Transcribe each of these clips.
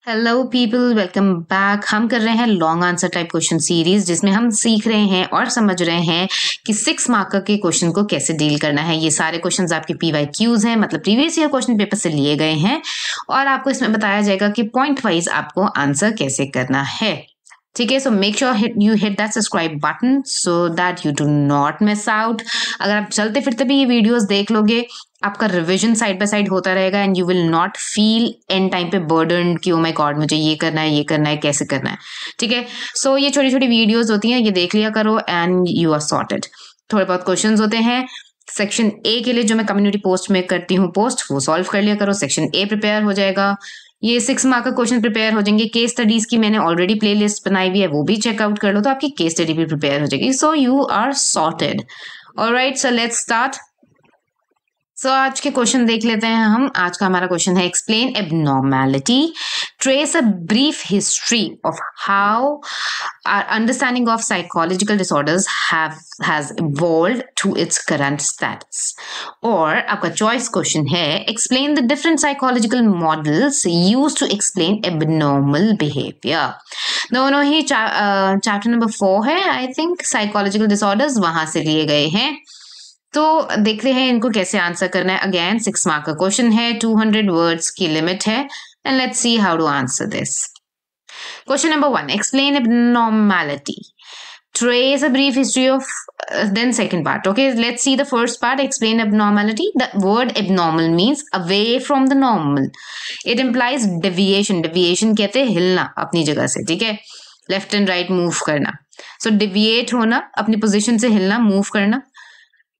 Hello people, welcome back. हम कर रहे हैं long answer type question series जिसमें हम सीख रहे हैं और समझ रहे हैं कि 6 मार्कर के क्वेश्चन को कैसे डील करना है। ये सारे क्वेश्चंस आपके PYQs हैं, मतलब प्रीवियस ईयर क्वेश्चन पेपर से लिए गए हैं और आपको इसमें बताया जाएगा कि पॉइंट वाइज आपको आंसर कैसे करना है। ठीक है, so make sure you hit that subscribe button so that you do not miss out. अगर आप चलते फिरते भी ये वीडियोस देख लोगे, आपका रिवीजन साइड बाय साइड होता रहेगा and you will not feel and time पे बर्डन कि ओ माय गॉड मुझे ये करना है कैसे करना है। ठीक है, सो ये छोटी छोटी वीडियोस होती हैं, ये देख लिया करो एंड यू आर सॉर्टेड। थोड़े बहुत क्वेश्चंस होते हैं सेक्शन ए के लिए जो मैं कम्युनिटी पोस्ट में करती हूँ पोस्ट, वो सॉल्व कर लिया करो। सेक्शन ए प्रिपेयर हो जाएगा, ये 6 मार्क का क्वेश्चन प्रिपेयर हो जाएंगे। केस स्टडीज की मैंने ऑलरेडी प्लेलिस्ट बनाई हुई है, वो भी चेकआउट कर लो तो आपकी केस स्टडी भी प्रिपेयर हो जाएगी। So you are sorted. Alright, so let's start. So आज के क्वेश्चन देख लेते हैं हम। आज का हमारा क्वेश्चन है explain abnormality, trace a brief history of how our understanding of psychological disorders has evolved to its current status। और आपका choice question है explain the different psychological models used to explain abnormal behavior। दोनों ही chapter number 4 है, I think psychological disorders वहां से लिए गए हैं। तो देखते हैं इनको कैसे आंसर करना है। अगेन 6 मार्क का क्वेश्चन है, 200 वर्ड्स की लिमिट है and let's see how to answer this. Question number 1, explain abnormality. Trace a brief history of then second part. Okay, let's see the first part, explain abnormality. The word abnormal means away from the normal. It implies deviation. Deviation कहते हैं हिलना अपनी जगह से, ठीक है, left and right move करना। So deviate होना, अपनी पोजीशन से हिलना, मूव करना।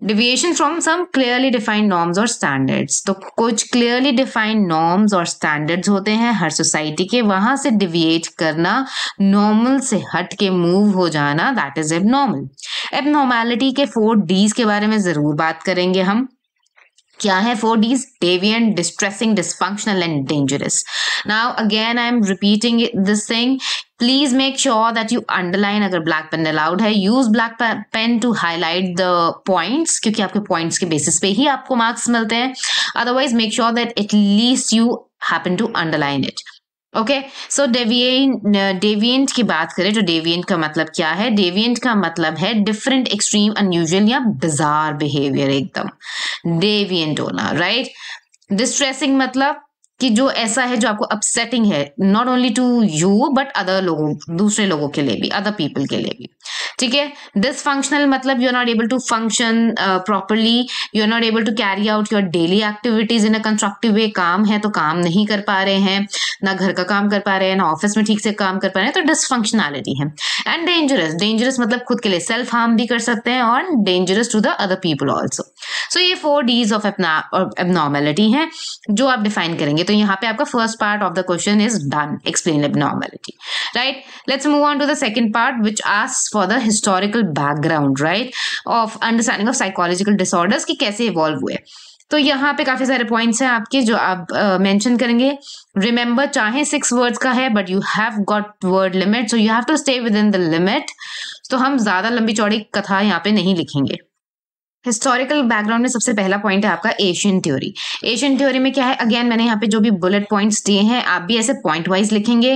Deviation from some clearly defined norms or standards। तो कुछ clearly defined norms और standards होते हैं हर सोसाइटी के, वहां से deviate करना, normal से हट के move हो जाना, that is abnormal। Abnormality के 4 Ds के बारे में जरूर बात करेंगे हम। क्या है 4 Ds? Deviant, distressing, dysfunctional and dangerous। Now again I am repeating this thing, please make sure that you underline, अगर black pen allowed है use black pen to highlight the points, क्योंकि आपके points के basis पे ही आपको marks मिलते हैं। Otherwise make sure that at least you happen to underline it। Okay, so deviant की बात करें तो डेविएंट का मतलब क्या है? डेविएंट का मतलब है डिफरेंट, एक्सट्रीम, अनयूजुअल या बिजार बिहेवियर, एकदम डेविएंट होना, राइट। डिस्ट्रेसिंग मतलब कि जो ऐसा है जो आपको अपसेटिंग है, not only to you but other लोगों, दूसरे लोगों के लिए भी, अदर पीपल के लिए भी, ठीक है। डिसफंक्शनल मतलब you are not able to function properly, you are not able to carry out your daily activities in a constructive way. काम है तो काम नहीं कर पा रहे हैं, ना घर का काम कर पा रहे हैं, ना ऑफिस में ठीक से काम कर पा रहे हैं, तो डिसफंक्शनैलिटी है। एंड डेंजरस, डेंजरस मतलब खुद के लिए सेल्फ हार्म भी कर सकते हैं और dangerous to the other people also. So ये 4 Ds ऑफ एबनॉर्मेलिटी हैं जो आप डिफाइन करेंगे। तो यहाँ पे आपका first part of the question is done, explain abnormality, right. Let's move on to the second part which asks for the historical background, right, of understanding of psychological disorders कि कैसे इवॉल्व हुए। तो यहाँ पे काफी सारे पॉइंट्स हैं आपके जो आप मेंशन करेंगे। रिमेंबर, चाहे 6 वर्ड्स का है but you have got word limit, so you have to stay within the limit. तो हम ज्यादा लंबी चौड़ी कथा यहाँ पे नहीं लिखेंगे। हिस्टोरिकल बैकग्राउंड में सबसे पहला पॉइंट है आपका एशियन थ्योरी। एशियन थ्योरी में क्या है? अगेन मैंने यहाँ पे जो भी बुलेट पॉइंट्स दिए हैं आप भी ऐसे पॉइंट वाइज लिखेंगे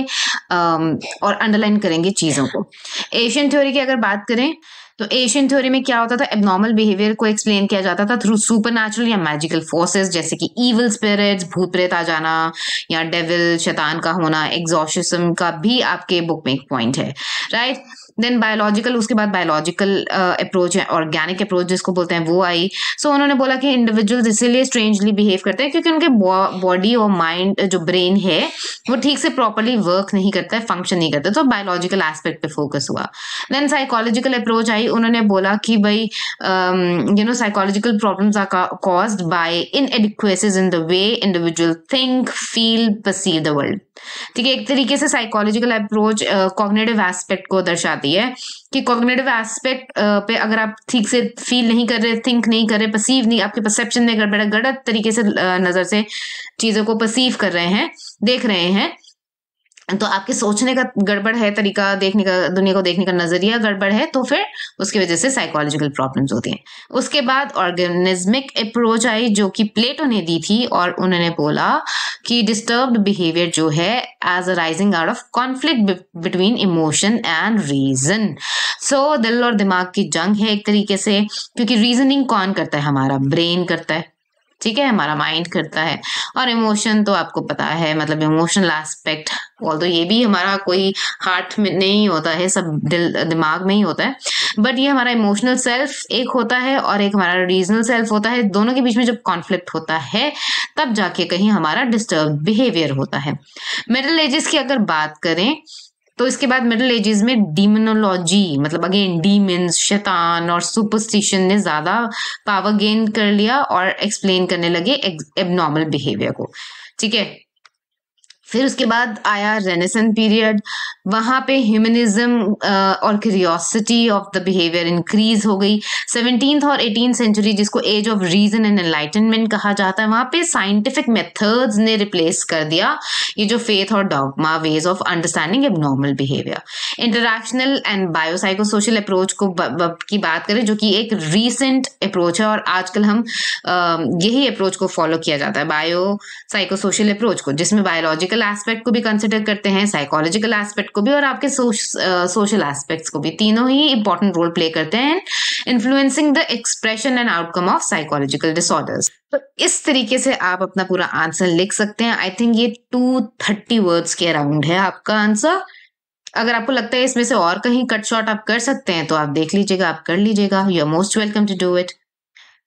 और अंडरलाइन करेंगे चीजों को। एशियन थ्योरी की अगर बात करें तो एशियन थ्योरी में क्या होता था? एबनॉर्मल बिहेवियर को एक्सप्लेन किया जाता था थ्रू सुपरनैचुरल या मैजिकल फोर्सेस, जैसे कि इविल स्पिरिट्स, भूत प्रेत आ जाना, या डेविल, शैतान का होना, एग्जॉर्सिज्म का भी आपके बुक में एक पॉइंट है, राइट। देन बायोलॉजिकल, उसके बाद बायोलॉजिकल अप्रोच है, ऑर्गेनिक अप्रोच जिसको बोलते हैं, वो आई। सो उन्होंने बोला कि इंडिविजुअल्स इसीलिए स्ट्रेंजली बिहेव करते हैं क्योंकि उनके बॉडी और माइंड, जो ब्रेन है, वो ठीक से प्रॉपरली वर्क नहीं करता है, फंक्शन नहीं करता, तो बायोलॉजिकल एस्पेक्ट पे फोकस हुआ। देन साइकोलॉजिकल अप्रोच आई, उन्होंने बोला कि भाई psychological problems are caused by inadequacies in the way individual think, feel, perceive the world. ठीक है, एक तरीके से साइकोलॉजिकल अप्रोच कॉग्निटिव एस्पेक्ट को दर्शाती है कि कॉग्निटिव एस्पेक्ट पे अगर आप ठीक से फील नहीं कर रहे, थिंक नहीं कर रहे, परसीव नहीं, आपके परसेप्शन में गलत तरीके से नजर से चीजों को परसीव कर रहे हैं, देख रहे हैं, तो आपके सोचने का गड़बड़ है, तरीका देखने का, दुनिया को देखने का नजरिया गड़बड़ है, तो फिर उसकी वजह से साइकोलॉजिकल प्रॉब्लम्स होती हैं। उसके बाद ऑर्गेनिज्मिक अप्रोच आई जो कि प्लेटो ने दी थी, और उन्होंने बोला कि डिस्टर्ब्ड बिहेवियर जो है as a rising out of conflict between emotion and reason. So दिल और दिमाग की जंग है एक तरीके से, क्योंकि रीजनिंग कौन करता है? हमारा ब्रेन करता है, ठीक है, हमारा माइंड करता है। और इमोशन तो आपको पता है, मतलब इमोशनल एस्पेक्ट, ऑल्दो ये भी हमारा कोई हार्ट में नहीं होता है, सब दिल दिमाग में ही होता है, बट ये हमारा इमोशनल सेल्फ एक होता है और एक हमारा रीजनल सेल्फ होता है। दोनों के बीच में जब कॉन्फ्लिक्ट होता है तब जाके कहीं हमारा डिस्टर्ब बिहेवियर होता है। मिडिल एजेस की अगर बात करें तो इसके बाद मिडिल एजेस में डीमोनोलॉजी, मतलब अगेन डीमंस, शैतान और सुपरस्टिशन ने ज्यादा पावर गेन कर लिया और एक्सप्लेन करने लगे एबनॉर्मल बिहेवियर को, ठीक है। फिर उसके बाद आया रेनेसेंस पीरियड, वहां पे ह्यूमनिज्म और curiosity of the behaviour increase हो गई। 17th और 18th सेंचुरी, जिसको age of reason and enlightenment कहा जाता है, वहां पे साइंटिफिक मेथड्स ने रिप्लेस कर दिया ये जो फेथ और dogma ways of understanding abnormal behaviour. Interactional and biopsychosocial approach को की बात करें, जो कि एक रीसेंट अप्रोच है और आजकल हम यही अप्रोच को फॉलो किया जाता है, बायो साइकोसोशल अप्रोच को, जिसमें बायोलॉजिकल एस्पेक्ट को भी कंसिडर करते हैं, साइकोलॉजिकल एस्पेक्ट को भी और आपके सोशल एस्पेक्ट्स को भी। तीनों ही इंपॉर्टेंट रोल प्ले करते हैं influencing the expression and outcome of psychological disorders. तो इस तरीके से आप अपना पूरा आंसर लिख सकते हैं। आई थिंक ये 230 वर्ड्स के अराउंड है आपका आंसर। अगर आपको लगता है इसमें से और कहीं कट शॉर्ट आप कर सकते हैं तो आप देख लीजिएगा, आप कर लीजिएगा। You are most welcome to do it,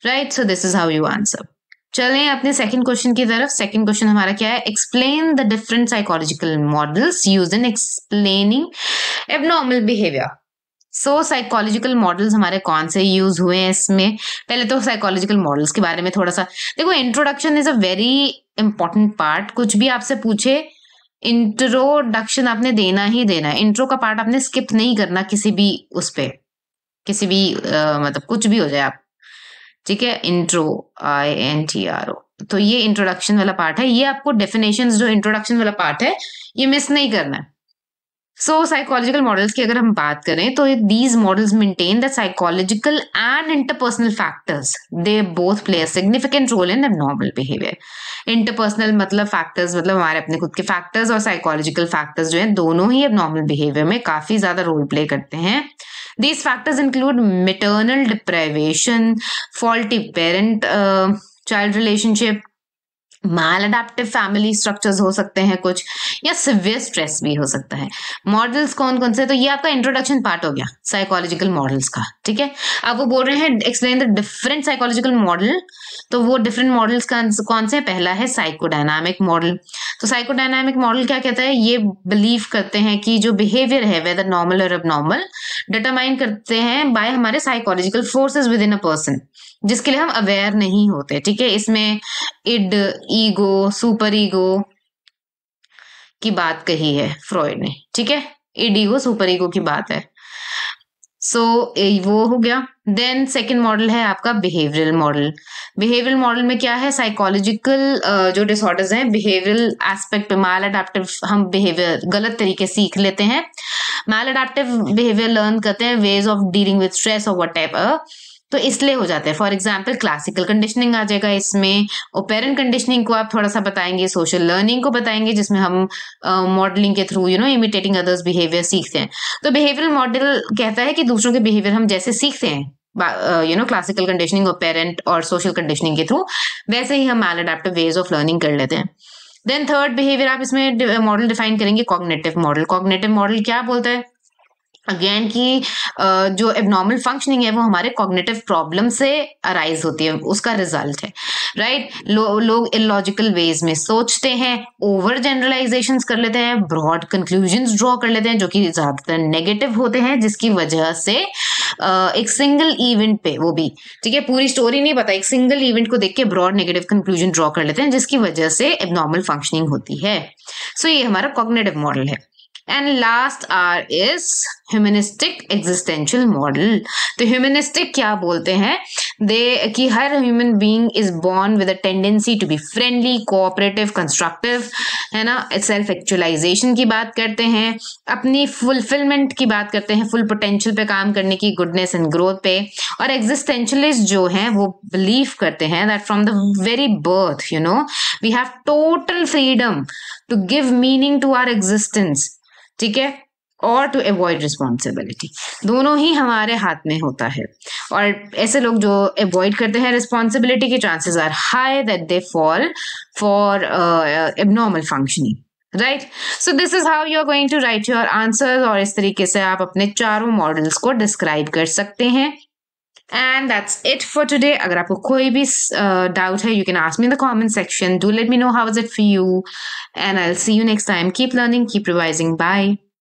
right. So this is how you answer. चलें अपने सेकंड क्वेश्चन की तरफ। सेकंड क्वेश्चन हमारा क्या है? Explain the different psychological models used in explaining abnormal behaviour. So psychological models हमारे कौन से यूज हुए हैं इसमें? पहले तो साइकोलॉजिकल मॉडल्स के बारे में थोड़ा सा देखो। Introduction is a very important part. कुछ भी आपसे पूछे, इंट्रोडक्शन आपने देना ही देना है। इंट्रो का पार्ट आपने स्किप नहीं करना किसी भी उस पे, किसी भी मतलब कुछ भी हो जाए आप, ठीक है। इंट्रो, INTRO, तो ये इंट्रोडक्शन वाला पार्ट है। ये आपको डेफिनेशंस, जो इंट्रोडक्शन वाला पार्ट है, ये मिस नहीं करना है। सो साइकोलॉजिकल मॉडल्स की अगर हम बात करें तो these models maintain that psychological and interpersonal factors they both play a significant role in abnormal behaviour. Interpersonal मतलब फैक्टर्स, मतलब हमारे अपने खुद के फैक्टर्स, और साइकोलॉजिकल फैक्टर्स जो हैं दोनों ही एबनॉर्मल बिहेवियर में काफी ज्यादा रोल प्ले करते हैं। These factors include maternal deprivation, faulty parent-child relationship, maladaptive family structures हो सकते हैं कुछ, या severe stress भी हो सकता है। मॉडल्स कौन कौन से? तो ये आपका इंट्रोडक्शन पार्ट हो गया साइकोलॉजिकल मॉडल्स का, ठीक है। अब वो बोल रहे हैं explain the different psychological model, तो वो डिफरेंट मॉडल्स कौन से? पहला है साइकोडायनामिक मॉडल। तो साइकोडायनामिक मॉडल क्या कहता है? ये बिलीव करते हैं कि जो बिहेवियर है, वेदर नॉर्मल और एबनॉर्मल, डिटरमाइन करते हैं बाय हमारे psychological forces with in a person, जिसके लिए हम अवेयर नहीं होते, ठीक है। इसमें इड, ईगो, सुपर ईगो की बात कही है फ्रॉइड ने, ठीक है। इड, ईगो, सुपर ईगो की बात है। सो वो हो गया। देन सेकेंड मॉडल है आपका बिहेवियरल मॉडल। बिहेवियरल मॉडल में क्या है? साइकोलॉजिकल जो डिसऑर्डर्स हैं, बिहेवियरल एस्पेक्ट पे माल अडेप्टिव, हम बिहेवियर गलत तरीके सीख लेते हैं, माल अडेप्टिव बिहेवियर लर्न करते हैं, ways of dealing with stress और व्हाटएवर, तो इसलिए हो जाते हैं। फॉर एग्जाम्पल क्लासिकल कंडीशनिंग आ जाएगा इसमें, ओपेरेंट कंडीशनिंग को आप थोड़ा सा बताएंगे, सोशल लर्निंग को बताएंगे, जिसमें हम मॉडलिंग के थ्रू इमिटेटिंग अदर्स बिहेवियर सीखते हैं। तो बिहेवियरल मॉडल कहता है कि दूसरों के बिहेवियर हम जैसे सीखते हैं क्लासिकल कंडीशनिंग, ओपेरेंट और सोशल कंडीशनिंग के थ्रू, वैसे ही हम मैल अडेप्टिव वेज ऑफ लर्निंग कर लेते हैं। देन थर्ड बिहेवियर आप इसमें मॉडल डिफाइन करेंगे कॉग्निटिव मॉडल। कॉग्निटिव मॉडल क्या बोलता है? अगेन की जो एबनॉर्मल फंक्शनिंग है वो हमारे कॉग्निटिव प्रॉब्लम से अराइज होती है, उसका रिजल्ट है, राइट। लोग इलॉजिकल वेज में सोचते हैं, ओवर जनरलाइजेशंस कर लेते हैं, ब्रॉड कंक्लूजन्स ड्रॉ कर लेते हैं जो कि ज्यादातर नेगेटिव होते हैं, जिसकी वजह से एक सिंगल इवेंट पे, वो भी ठीक है, पूरी स्टोरी नहीं पता, एक सिंगल इवेंट को देख के ब्रॉड नेगेटिव कंक्लूजन ड्रॉ कर लेते हैं, जिसकी वजह से एबनॉर्मल फंक्शनिंग होती है। सो ये हमारा कॉग्निटिव मॉडल है। And last are is humanistic existential model. तो ह्यूमनिस्टिक क्या बोलते हैं, दे कि हर human being is born with a tendency to be friendly, cooperative, constructive, है ना। सेल्फ एक्चुअलाइजेशन की बात करते हैं, अपनी फुलफिलमेंट की बात करते हैं, फुल पोटेंशियल पे काम करने की, गुडनेस एंड ग्रोथ पे। और एग्जिस्टेंशियलिस्ट जो हैं वो बिलीव करते हैं that from the very birth you know we have total freedom to give meaning to our existence, ठीक है, और टू अवॉइड रिस्पॉन्सिबिलिटी। दोनों ही हमारे हाथ में होता है। और ऐसे लोग जो अवॉइड करते हैं रिस्पॉन्सिबिलिटी के chances are high that they fall for abnormal functioning, right. So this is how you are going to write your answers, और इस तरीके से आप अपने चारों मॉडल्स को डिस्क्राइब कर सकते हैं। And that's it for today. अगर आपको कोई भी doubt है, you can ask me in the comment section. Do let me know how is it for you. And I'll see you next time. Keep learning, keep revising. Bye.